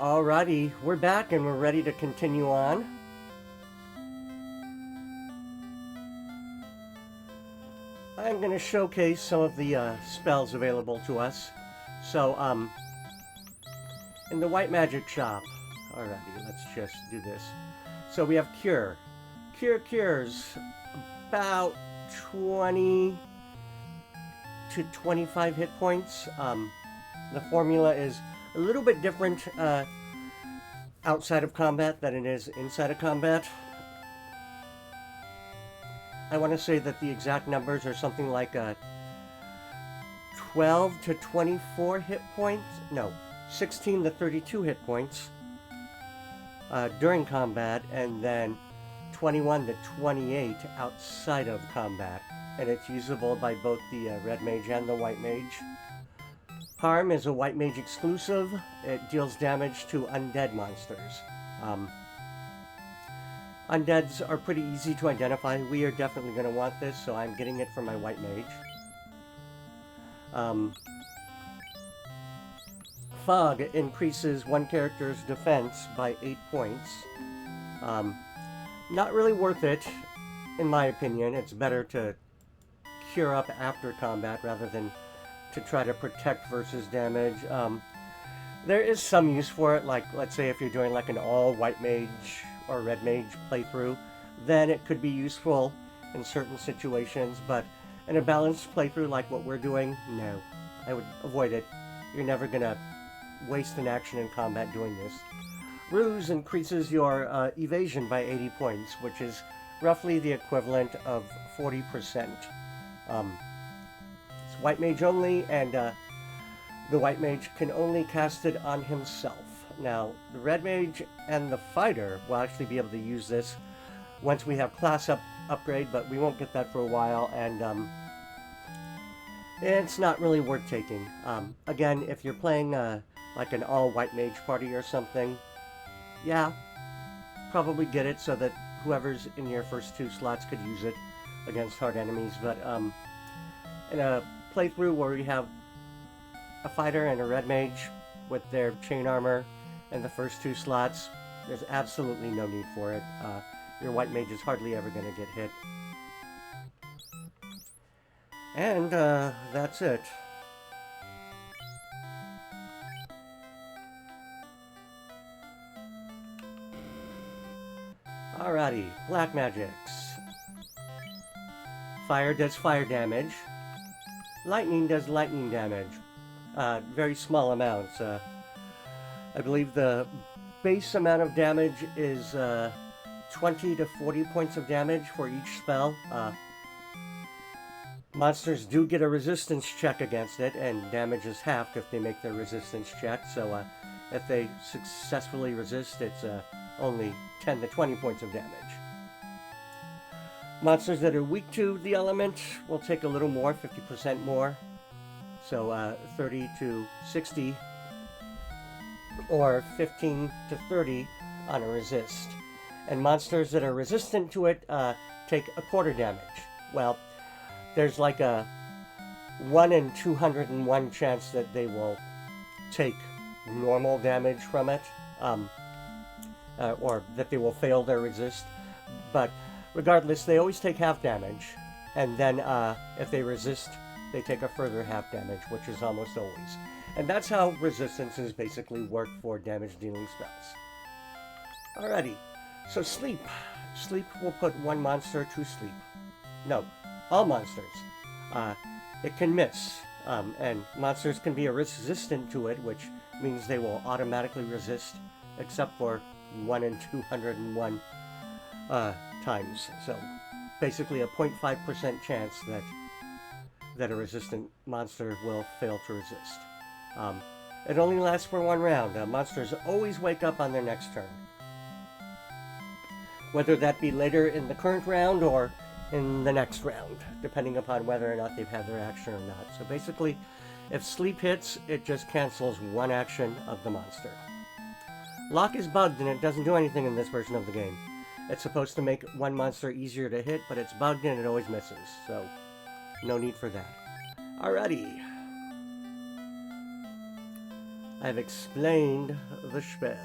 Alrighty, we're back and we're ready to continue on. I'm going to showcase some of the spells available to us. So, in the white magic shop, alrighty, let's just do this. So we have Cure. Cure cures about 20 to 25 hit points. The formula is a little bit different outside of combat than it is inside of combat. I want to say that the exact numbers are something like 12 to 24 hit points. No, 16 to 32 hit points during combat, and then 21 to 28 outside of combat. And it's usable by both the red mage and the white mage. Harm is a white mage exclusive. It deals damage to undead monsters. Undeads are pretty easy to identify. We are definitely going to want this, so I'm getting it for my white mage. Fog increases one character's defense by 8 points. Not really worth it, in my opinion. It's better to cure up after combat rather than to try to protect versus damage. There is some use for it, like let's say if you're doing like an all white mage or red mage playthrough, then it could be useful in certain situations, but in a balanced playthrough like what we're doing, no. I would avoid it. You're never gonna waste an action in combat doing this. Ruse increases your evasion by 80 points, which is roughly the equivalent of 40%. It's white mage only, and the white mage can only cast it on himself. Now, the red mage and the fighter will actually be able to use this once we have class upgrade, but we won't get that for a while, and it's not really worth taking. Again, if you're playing like an all white mage party or something, yeah, probably get it so that whoever's in your first 2 slots could use it against hard enemies, but in a playthrough where we have a fighter and a red mage with their chain armor in the first 2 slots, there's absolutely no need for it. Your white mage is hardly ever going to get hit. And that's it. Alrighty, black magics. Fire does fire damage. Lightning does lightning damage. Very small amounts. I believe the base amount of damage is 20 to 40 points of damage for each spell. Monsters do get a resistance check against it, and damage is halved if they make their resistance check. So if they successfully resist, it's only 10 to 20 points of damage. Monsters that are weak to the element will take a little more, 50% more. So 30 to 60, or 15 to 30 on a resist. And monsters that are resistant to it take a quarter damage. Well, there's like a 1 in 201 chance that they will take normal damage from it, or that they will fail their resist. But regardless, they always take half damage, and then if they resist, they take a further half damage, which is almost always. And that's how resistances basically work for damage-dealing spells. Alrighty, so sleep. Sleep will put one monster to sleep. No, all monsters. It can miss, and monsters can be resistant to it, which means they will automatically resist, except for 1 in 201 times. So basically a 0.5% chance that a resistant monster will fail to resist. It only lasts for 1 round. Monsters always wake up on their next turn. Whether that be later in the current round or in the next round, depending upon whether or not they've had their action or not. So basically, if sleep hits, it just cancels 1 action of the monster. Lock is bugged and it doesn't do anything in this version of the game. It's supposed to make one monster easier to hit, but it's bugged and it always misses, so no need for that. Alrighty. I've explained the spells.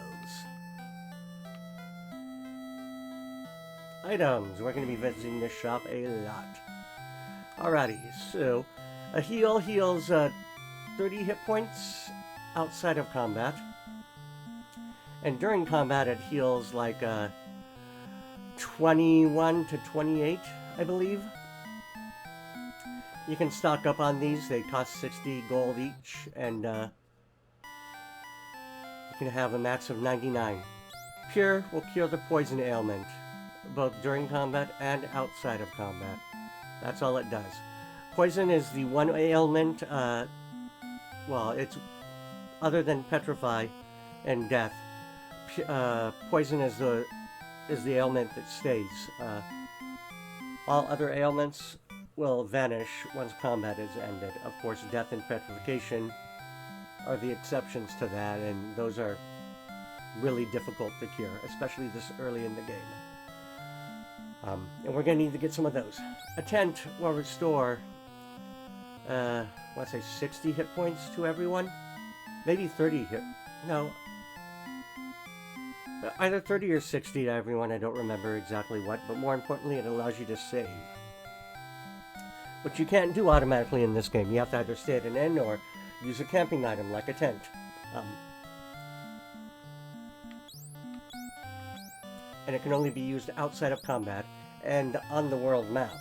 Items. We're going to be visiting this shop a lot. Alrighty, so a heal heals 30 hit points outside of combat. And during combat it heals like 21 to 28, I believe. You can stock up on these. They cost 60 gold each, and you can have a max of 99. Pure will cure the poison ailment, both during combat and outside of combat. That's all it does. Poison is the one ailment, well, it's other than petrify and death. Poison is the ailment that stays. All other ailments will vanish once combat is ended. Of course, death and petrification are the exceptions to that, and those are really difficult to cure, especially this early in the game. And we're going to need to get some of those. A tent will restore, let's say 60 hit points to everyone. Maybe 30 hit... No. Either 30 or 60 to everyone, I don't remember exactly what, but more importantly, it allows you to save. Which you can't do automatically in this game. You have to either stay at an inn or use a camping item like a tent. And it can only be used outside of combat and on the world map.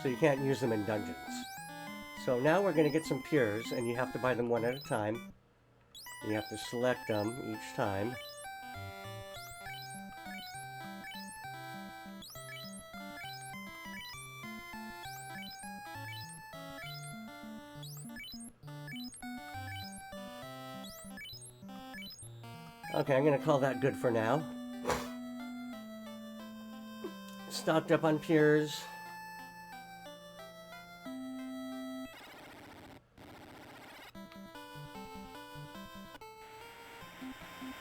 So you can't use them in dungeons. So now we're going to get some pures, and you have to buy them one at a time. You have to select them each time. Okay, I'm going to call that good for now. Stocked up on pures.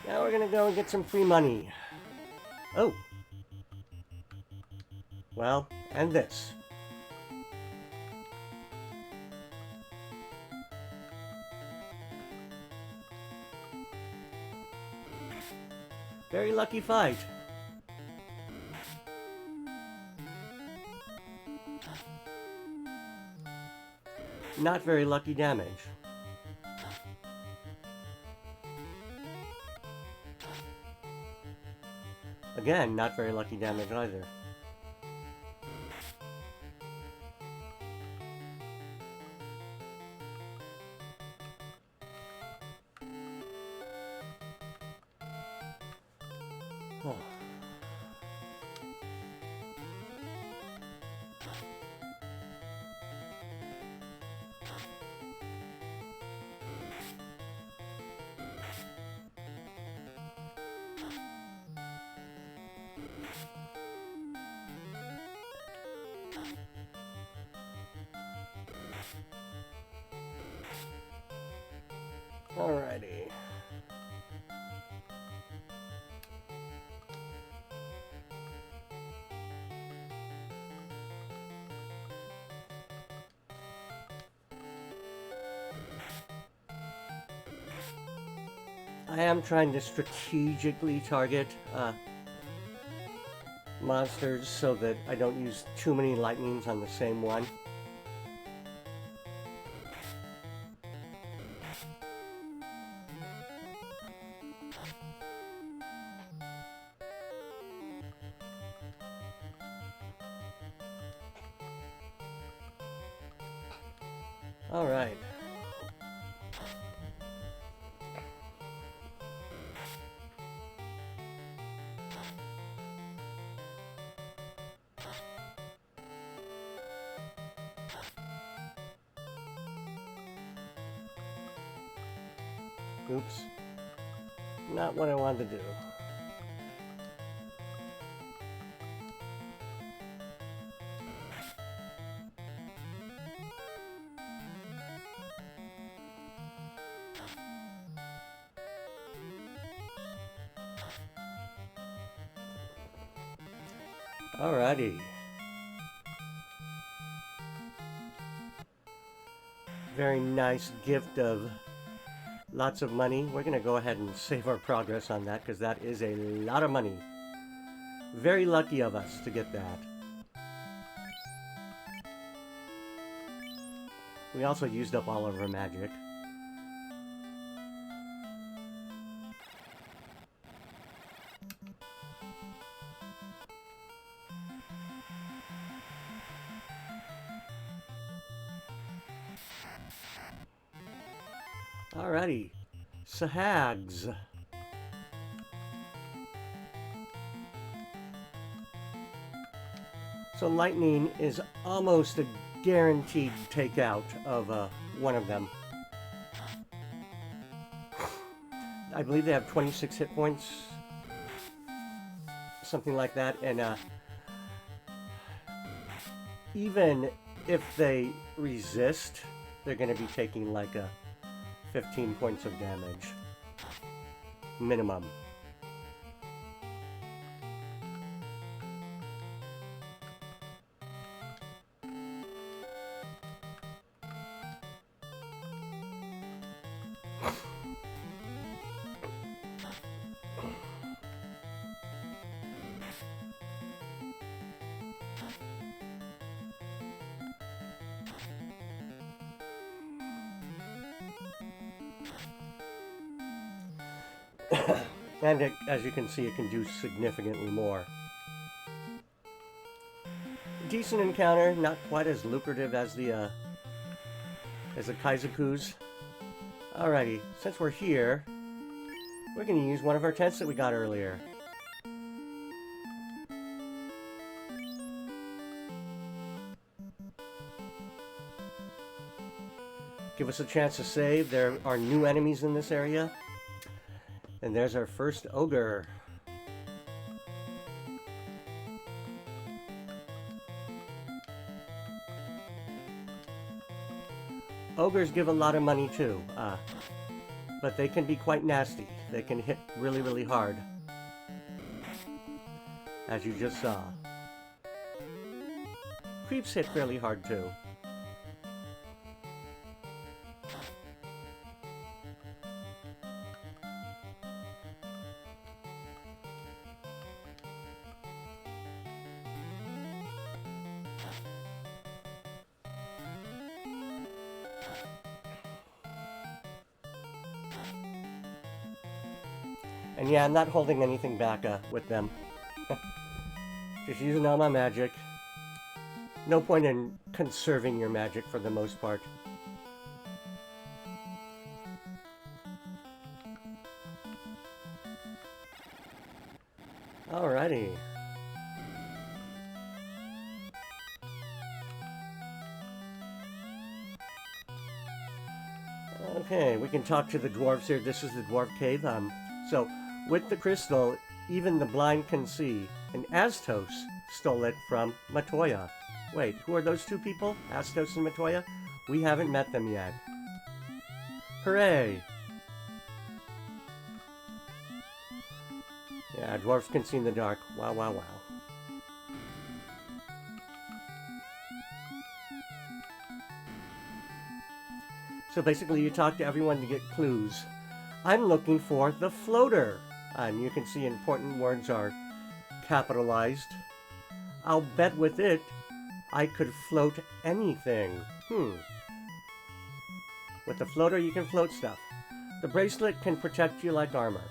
Now we're going to go and get some free money. Oh. Well, and this. Very lucky fight. Not very lucky damage. Again, not very lucky damage either. Oh. Alrighty. I am trying to strategically target monsters so that I don't use too many lightnings on the same one. All right. Oops. Not what I wanted to do. Alrighty. Very nice gift of Lots of money. We're going to go ahead and save our progress on that because that is a lot of money. Very lucky of us to get that. We also used up all of our magic. Alrighty. Sahags. So lightning is almost a guaranteed takeout of one of them. I believe they have 26 hit points. Something like that. And even if they resist, they're going to be taking like 15 points of damage. Minimum. And it, as you can see, it can do significantly more. Decent encounter, not quite as lucrative as the Kaizoku's. Alrighty, since we're here, we're going to use one of our tents that we got earlier. Give us a chance to save. There are new enemies in this area. And there's our first ogre. Ogres give a lot of money too, but they can be quite nasty. They can hit really, really hard, as you just saw. Creeps hit fairly hard too. And yeah, I'm not holding anything back with them. Just using all my magic. No point in conserving your magic for the most part. Alrighty. Okay, we can talk to the dwarves here. This is the Dwarf Cave. So, with the crystal, even the blind can see. And Astos stole it from Matoya. Wait, who are those two people? Astos and Matoya? We haven't met them yet. Hooray! Yeah, dwarves can see in the dark. Wow, wow, wow. So basically you talk to everyone to get clues. I'm looking for the floater. And you can see important words are capitalized. I'll bet with it, I could float anything. With the floater, you can float stuff. The bracelet can protect you like armor.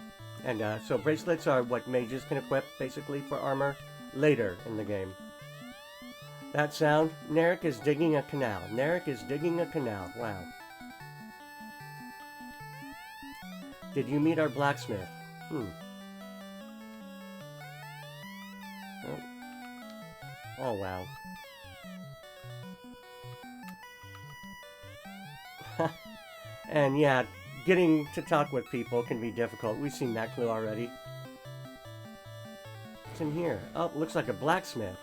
And so bracelets are what mages can equip, basically, for armor later in the game. That sound, Narek is digging a canal. Narek is digging a canal. Wow. Did you meet our blacksmith? Oh, wow. And yeah, getting to talk with people can be difficult. We've seen that clue already. What's in here? Oh, looks like a blacksmith.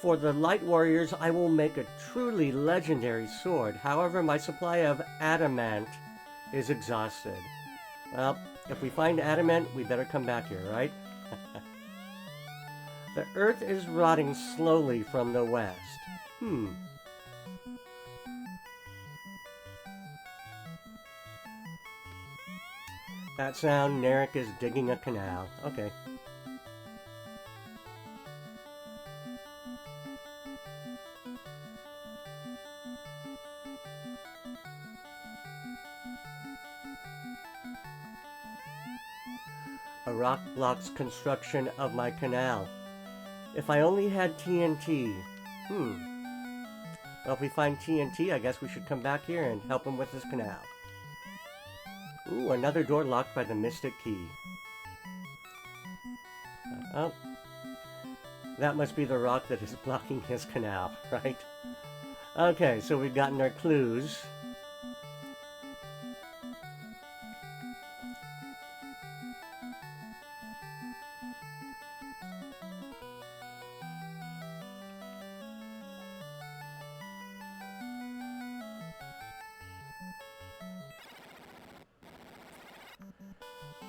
For the Light Warriors, I will make a truly legendary sword. However, my supply of adamant is exhausted. Well, if we find adamant, we better come back here, right? The earth is rotting slowly from the west. That sound, Narek is digging a canal. Okay. A rock blocks construction of my canal. If I only had TNT. Well, if we find TNT, I guess we should come back here and help him with his canal. Ooh, another door locked by the Mystic Key. Oh. That must be the rock that is blocking his canal, right? Okay, so we've gotten our clues.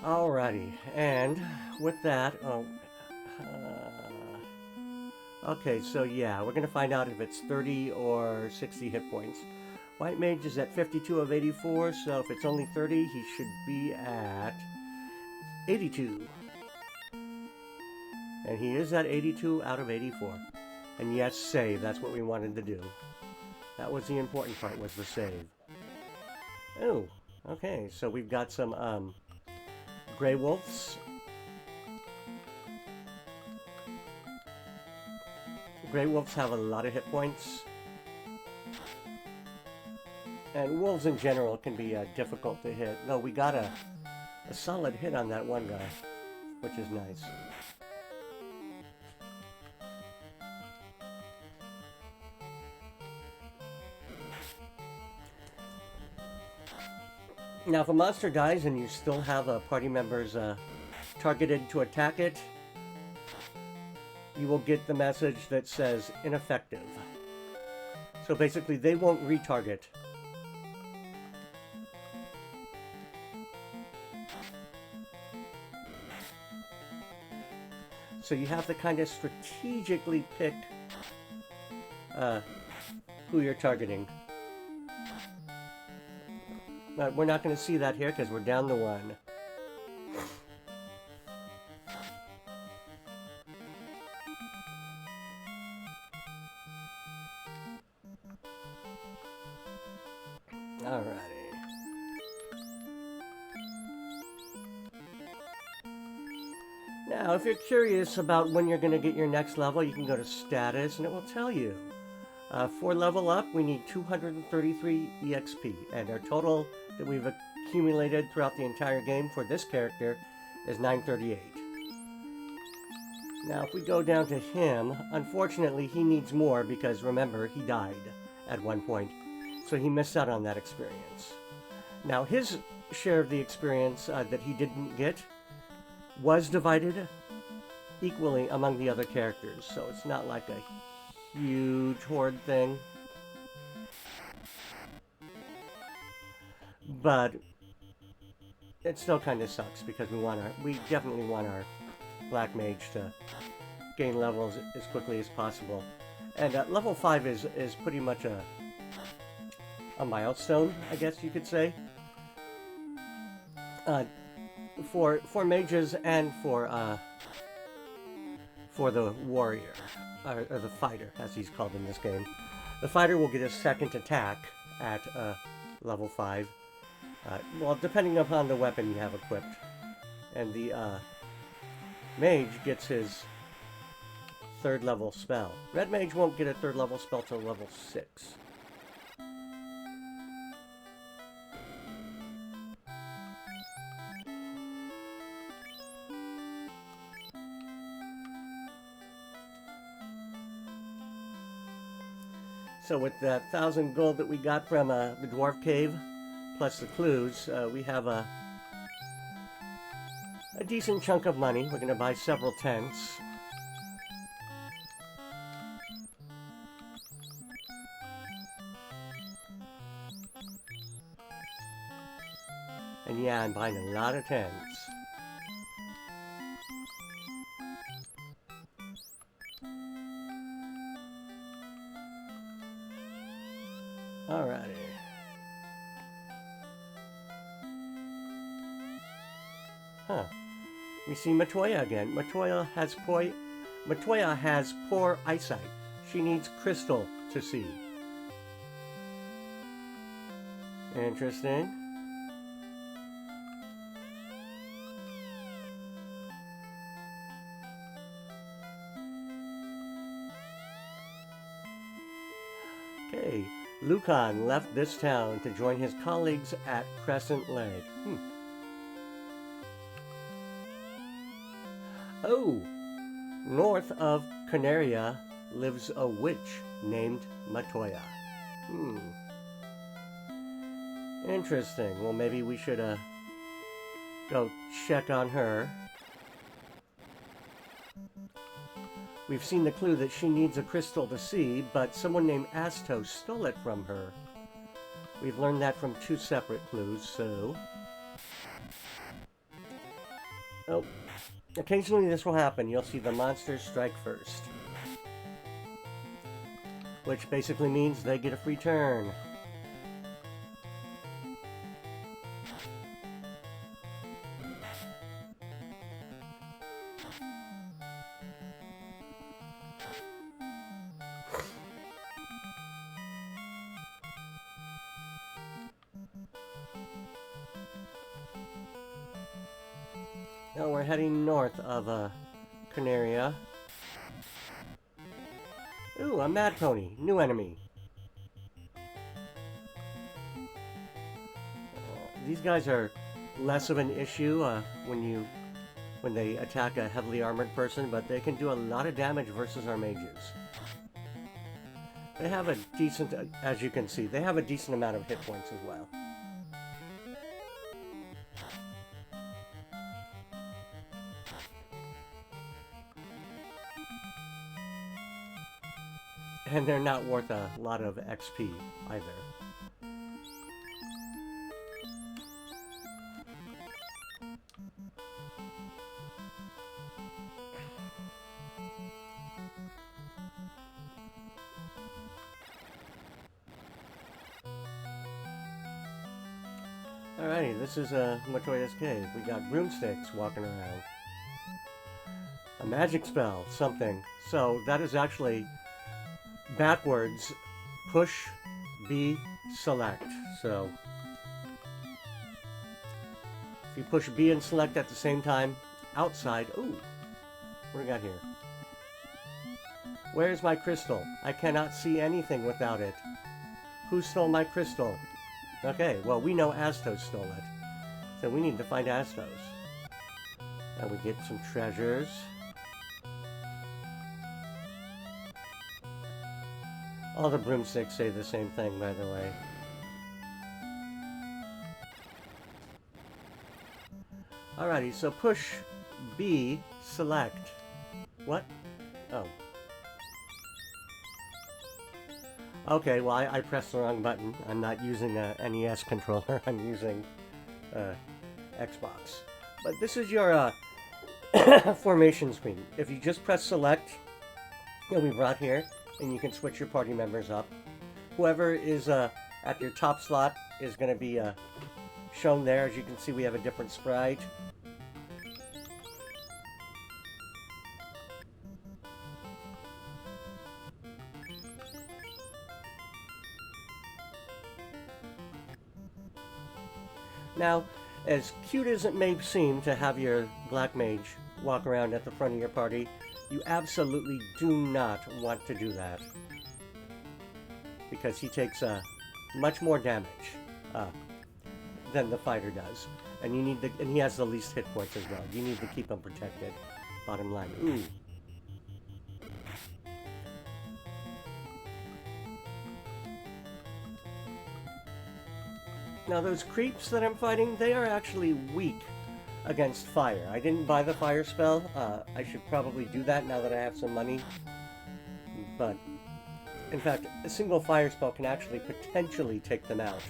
Alrighty, and with that, okay, so yeah, we're gonna find out if it's 30 or 60 hit points. White Mage is at 52 of 84, so if it's only 30, he should be at 82. And he is at 82 out of 84. And yes, save, that's what we wanted to do. That was the important part, was the save. Oh, okay, so we've got some, Grey Wolves. Grey Wolves have a lot of hit points. And wolves in general can be difficult to hit. No, we got a solid hit on that one guy, which is nice. Now, if a monster dies and you still have party members targeted to attack it, you will get the message that says ineffective. So basically, they won't retarget. So you have to kind of strategically pick who you're targeting. But we're not going to see that here because we're down to one. Alrighty. Now, if you're curious about when you're going to get your next level, you can go to status and it will tell you. For level up, we need 233 EXP, and our total that we've accumulated throughout the entire game for this character is 938. Now, if we go down to him, unfortunately, he needs more because, remember, he died at one point, so he missed out on that experience. Now, his share of the experience that he didn't get was divided equally among the other characters, so it's not like a huge horde thing. But it still kind of sucks because we definitely want our Black Mage to gain levels as quickly as possible. And level 5 is pretty much a milestone, I guess you could say. For mages and for the warrior, or the fighter, as he's called in this game. The fighter will get a second attack at level 5. Well, depending upon the weapon you have equipped. And the mage gets his 3rd level spell. Red Mage won't get a 3rd level spell till level 6. So with that 1,000 gold that we got from the Dwarf Cave, plus the clues, we have a decent chunk of money. We're going to buy several tents. And yeah, I'm buying a lot of tents. Alrighty. Huh. We see Matoya again. Matoya has poor eyesight. She needs crystal to see. Interesting. Okay, Lucan left this town to join his colleagues at Crescent Lake. Oh, north of Canaria lives a witch named Matoya. Interesting. Well, maybe we should go check on her. We've seen the clue that she needs a crystal to see, but someone named Astos stole it from her. We've learned that from 2 separate clues, so... Oh, occasionally this will happen. You'll see the monsters strike first. Which basically means they get a free turn. Now we're heading north of Canaria. Ooh, a mad pony. New enemy. These guys are less of an issue when they attack a heavily armored person, but they can do a lot of damage versus our mages. They have a decent, as you can see, they have a decent amount of hit points as well. And they're not worth a lot of XP either. Alrighty, this is Matoya's Cave. We got broomsticks walking around. A magic spell, something. So that is actually backwards, push, B, select. So if you push B and select at the same time, outside, ooh, what do we got here? Where's my crystal? I cannot see anything without it. Who stole my crystal? Okay, well, we know Astos stole it. So we need to find Astos. And we get some treasures. All the broomsticks say the same thing, by the way. Alrighty, so push B, select. What? Oh. Okay, well, I pressed the wrong button. I'm not using a NES controller. I'm using Xbox. But this is your formation screen. If you just press select, you'll be brought here, and you can switch your party members up. Whoever is at your top slot is going to be shown there. As you can see, we have a different sprite. Now, as cute as it may seem to have your black mage walk around at the front of your party, you absolutely do not want to do that. Because he takes much more damage than the fighter does. And you need and he has the least hit points as well. You need to keep him protected. Bottom line. Ooh. Now those creeps that I'm fighting, they are actually weak against fire. I didn't buy the fire spell. I should probably do that now that I have some money. But, in fact, a single fire spell can actually potentially take them out.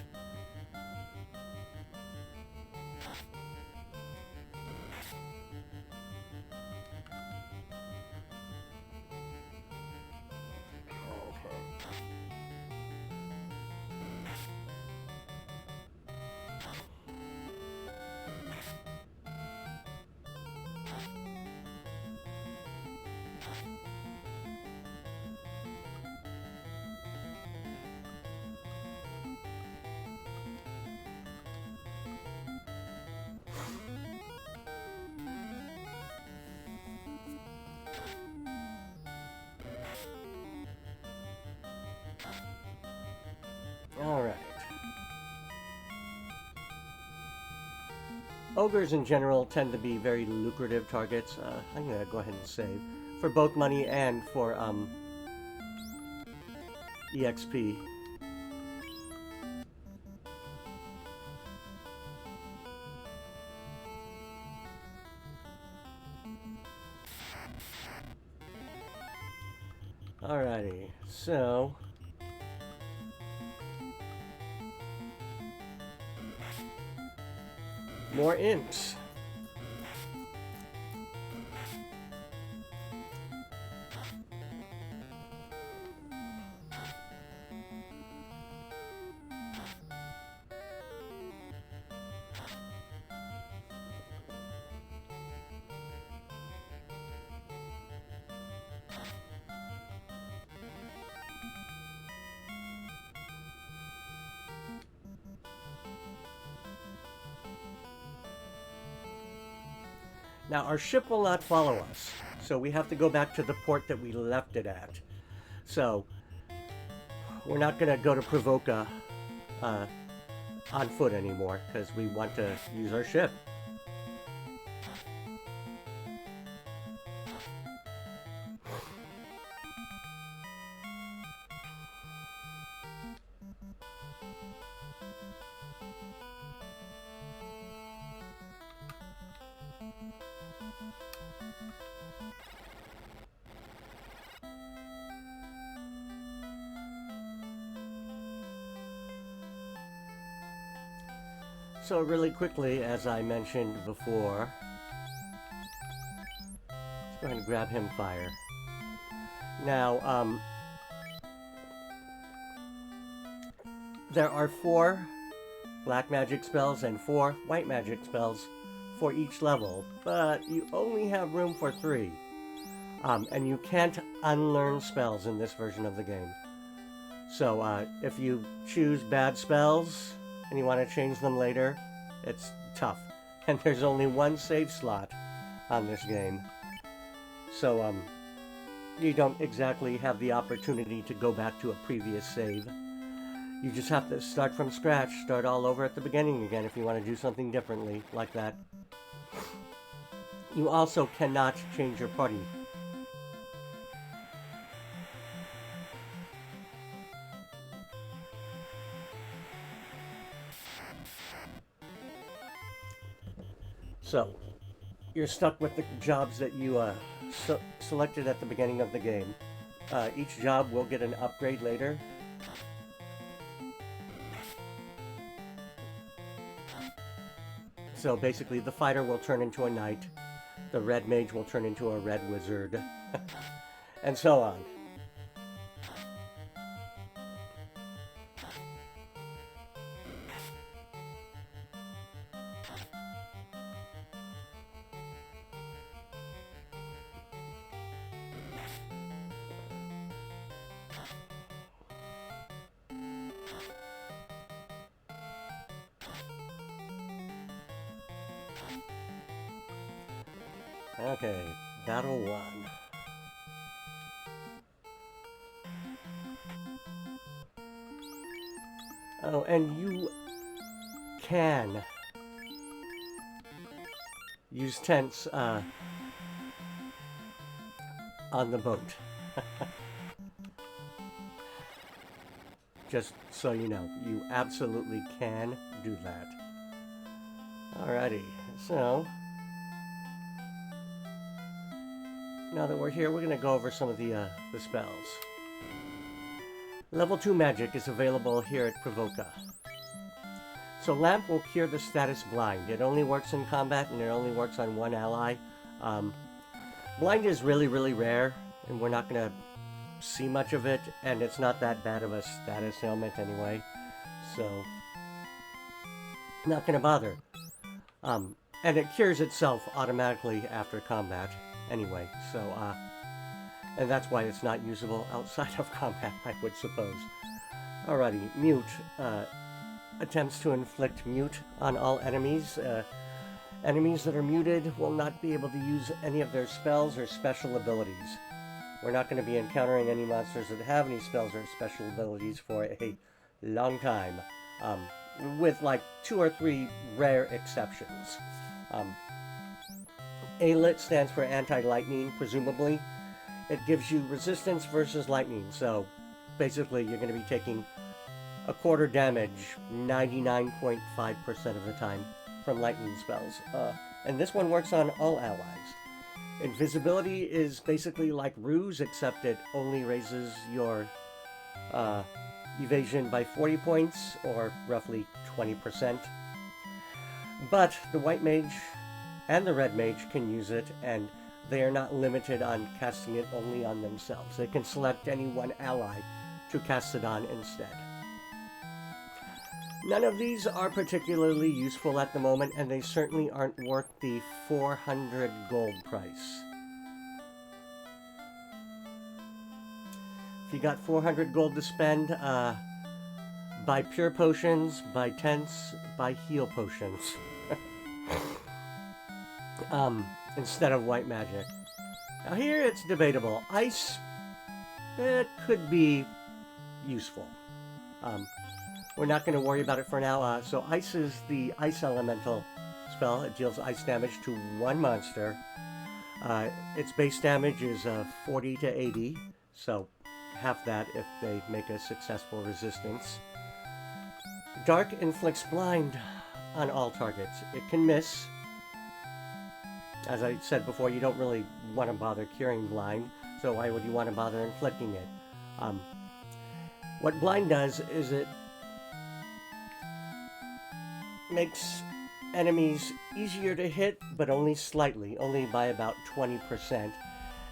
ogres in general tend to be very lucrative targets. I'm gonna go ahead and save for both money and for EXP. Alrighty, so more imps. Now, our ship will not follow us, so we have to go back to the port that we left it at. So, we're not going to go to Provoca on foot anymore, because we want to use our ship. So really quickly, as I mentioned before, let's go ahead and grab him fire. Now, there are 4 black magic spells and 4 white magic spells for each level, but you only have room for 3. And you can't unlearn spells in this version of the game. So if you choose bad spells and you want to change them later, it's tough. And there's only 1 save slot on this game. So you don't exactly have the opportunity to go back to a previous save. You just have to start from scratch, start all over at the beginning again if you want to do something differently like that. You also cannot change your party. So, you're stuck with the jobs that you selected at the beginning of the game. Each job will get an upgrade later. So basically, the fighter will turn into a knight, the red mage will turn into a red wizard, and so on. Okay, battle 1. Oh, and you can use tents on the boat. Just so you know, you absolutely can do that. Alrighty, so now that we're here, we're going to go over some of the spells. Level 2 magic is available here at Provoca. So Lamp will cure the status blind. It only works in combat and it only works on 1 ally. Blind is really, really rare, and we're not going to see much of it, and it's not that bad of a status ailment anyway. So, not going to bother. And it cures itself automatically after combat anyway, so, and that's why it's not usable outside of combat, I would suppose. Alrighty, Mute attempts to inflict mute on all enemies. Enemies that are muted will not be able to use any of their spells or special abilities. We're not going to be encountering any monsters that have any spells or special abilities for a long time. with like 2 or 3 rare exceptions. ALIT stands for anti-lightning, presumably. It gives you resistance versus lightning, so basically you're going to be taking a quarter damage 99.5% of the time from lightning spells. And this one works on all allies. Invisibility is basically like Ruse, except it only raises your evasion by 40 points, or roughly 20%. But the white mage and the red mage can use it, and they are not limited on casting it only on themselves. They can select any one ally to cast it on instead. None of these are particularly useful at the moment, and they certainly aren't worth the 400 gold price. If you got 400 gold to spend, buy pure potions, buy tents, buy heal potions. Instead of white magic. Now here it's debatable. Ice, it could be useful. We're not going to worry about it for now. So ice is the ice elemental spell. It deals ice damage to one monster. Its base damage is 40 to 80, so half that if they make a successful resistance. Dark inflicts blind on all targets. It can miss. As I said before, you don't really want to bother curing blind, so why would you want to bother inflicting it? What blind does is it makes enemies easier to hit, but only slightly, only by about 20%,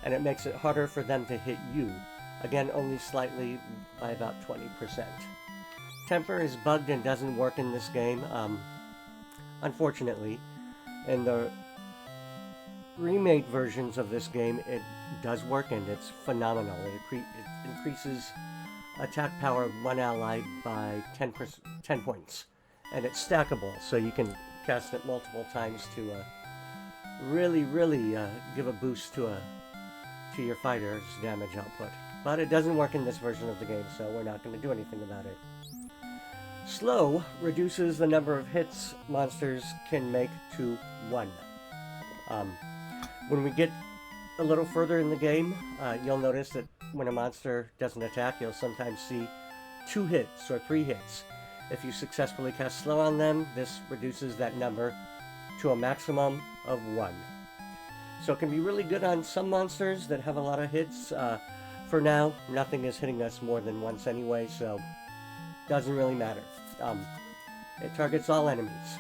and it makes it harder for them to hit you, again only slightly, by about 20%. Temper is bugged and doesn't work in this game, unfortunately. In the remake versions of this game, it does work, and it's phenomenal. It increases attack power of one ally by 10 points. And it's stackable, so you can cast it multiple times to really give a boost to your fighter's damage output. But it doesn't work in this version of the game, so we're not going to do anything about it. Slow reduces the number of hits monsters can make to 1. When we get a little further in the game, you'll notice that when a monster doesn't attack, you'll sometimes see 2 hits or 3 hits. If you successfully cast slow on them, this reduces that number to a maximum of 1. So it can be really good on some monsters that have a lot of hits. For now, nothing is hitting us more than once anyway, so doesn't really matter. It targets all enemies.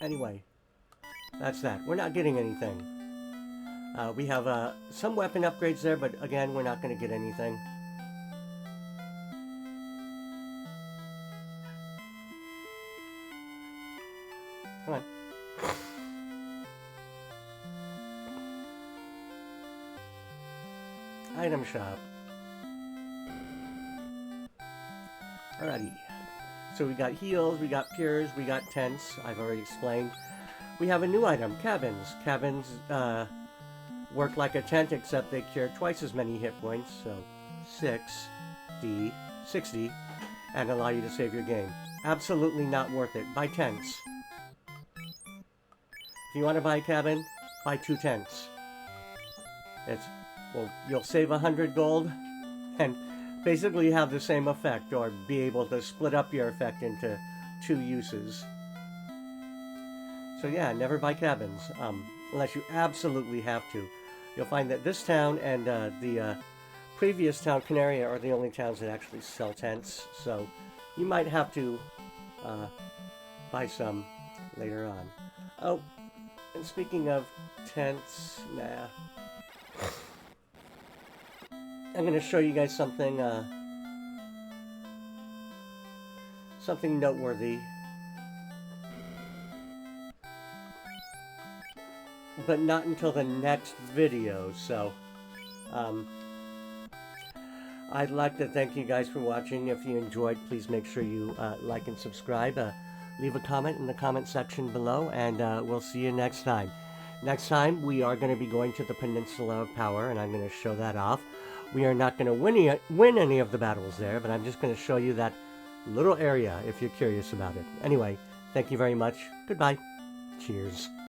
Anyway, that's that. We're not getting anything. We have some weapon upgrades there, but again, we're not going to get anything. Come on. Item shop. Alrighty. So we got heals, we got cures, we got tents, I've already explained. We have a new item, cabins. Cabins work like a tent, except they cure twice as many hit points, so 60, and allow you to save your game. Absolutely not worth it. Buy tents. If you want to buy a cabin, buy 2 tents. Well, you'll save 100 gold, and basically have the same effect, or be able to split up your effect into 2 uses. So yeah, never buy cabins, unless you absolutely have to. You'll find that this town and the previous town, Canaria, are the only towns that actually sell tents, so you might have to buy some later on. Oh, and speaking of tents, I'm going to show you guys something something noteworthy. But not until the next video, so I'd like to thank you guys for watching. If you enjoyed, please make sure you like and subscribe. Leave a comment in the comment section below, and we'll see you next time. Next time, we are going to be going to the Peninsula of Power, and I'm going to show that off. We are not going to win any of the battles there, but I'm just going to show you that little area if you're curious about it. Anyway, thank you very much. Goodbye. Cheers.